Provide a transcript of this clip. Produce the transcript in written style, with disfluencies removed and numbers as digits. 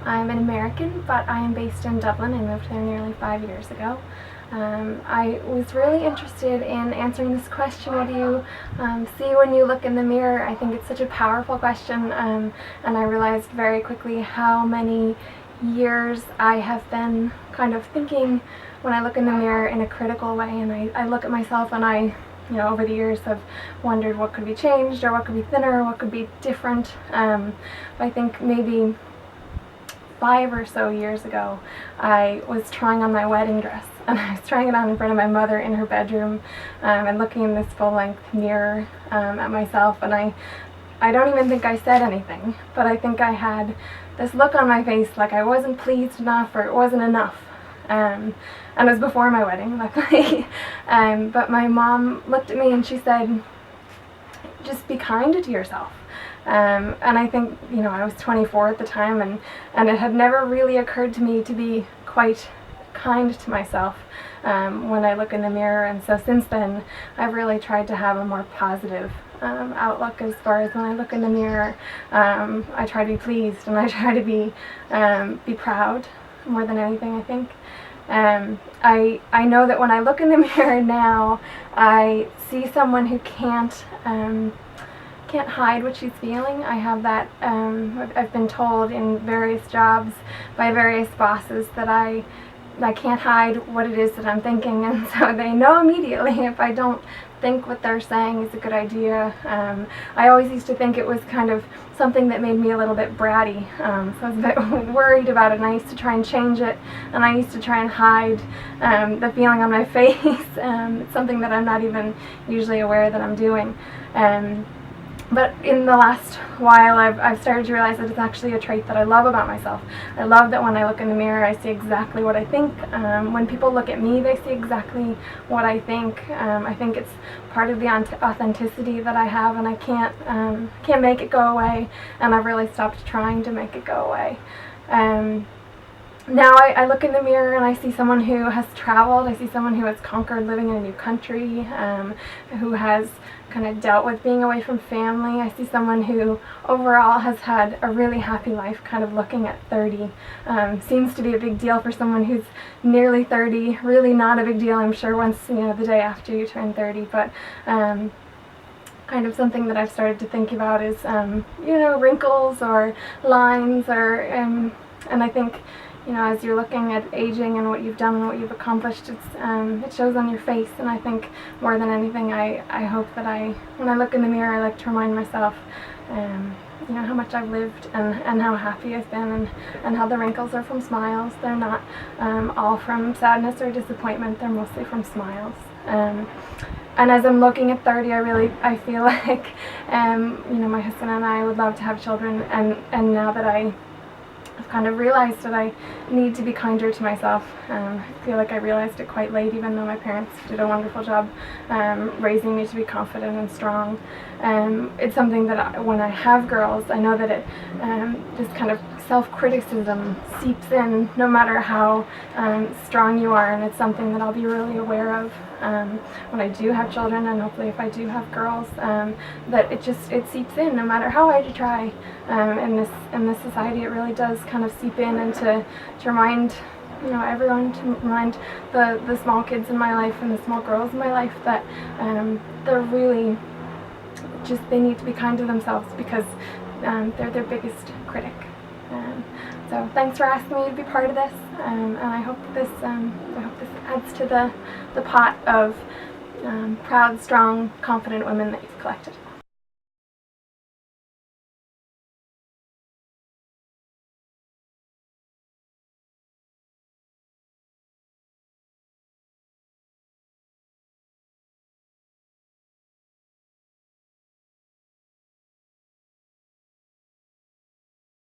I'm an American, but I am based in Dublin. I moved there nearly 5 years ago. I was really interested in answering this question: what do you see when you look in the mirror? I think it's such a powerful question, and I realized very quickly how many years I have been kind of thinking when I look in the mirror in a critical way, and I look at myself and over the years have wondered what could be changed or what could be thinner or what could be different. I think maybe 5 or so years ago, I was trying on my wedding dress, and I was trying it on in front of my mother in her bedroom, and looking in this full-length mirror at myself, and I don't even think I said anything, but I think I had this look on my face like I wasn't pleased enough or it wasn't enough. And it was before my wedding, luckily. But my mom looked at me and she said, just be kind to yourself. And I think, I was 24 at the time, and it had never really occurred to me to be quite kind to myself when I look in the mirror. And so since then, I've really tried to have a more positive outlook as far as when I look in the mirror. I try to be pleased, and I try to be proud more than anything, I think. I know that when I look in the mirror now, I see someone who can't hide what she's feeling. I have that, I've been told in various jobs by various bosses that I can't hide what it is that I'm thinking, and so they know immediately if I don't think what they're saying is a good idea. I always used to think it was kind of something that made me a little bit bratty, so I was a bit worried about it, and I used to try and change it, and I used to try and hide the feeling on my face. It's something that I'm not even usually aware that I'm doing. But in the last while, I've started to realize that it's actually a trait that I love about myself. I love that when I look in the mirror, I see exactly what I think. When people look at me, they see exactly what I think. I think it's part of the authenticity that I have, and I can't make it go away, and I've really stopped trying to make it go away. Now I look in the mirror and I see someone who has traveled. I see someone who has conquered living in a new country, who has kind of dealt with being away from family. I see someone who overall has had a really happy life. Kind of looking at 30 seems to be a big deal for someone who's nearly 30. Really not a big deal, I'm sure, once the day after you turn 30, but kind of something that I've started to think about is wrinkles or lines, or and I think as you're looking at aging and what you've done and what you've accomplished, it shows on your face. And I think more than anything, I hope that when I look in the mirror, I like to remind myself, how much I've lived and how happy I've been, and how the wrinkles are from smiles. They're not all from sadness or disappointment. They're mostly from smiles. And as I'm looking at 30, I feel like, my husband and I would love to have children, and now that I've kind of realized that I need to be kinder to myself. I feel like I realized it quite late, even though my parents did a wonderful job raising me to be confident and strong. It's something that when I have girls, I know that it this kind of self-criticism seeps in no matter how strong you are, and it's something that I'll be really aware of when I do have children, and hopefully if I do have girls, that it seeps in no matter how hard you try. In this society, it really does kind of seep in, and to remind everyone, to remind the small kids in my life and the small girls in my life that they're really they need to be kind to themselves, because they're their biggest critic. So thanks for asking me to be part of this, and I hope this adds to the pot of proud, strong, confident women that you've collected.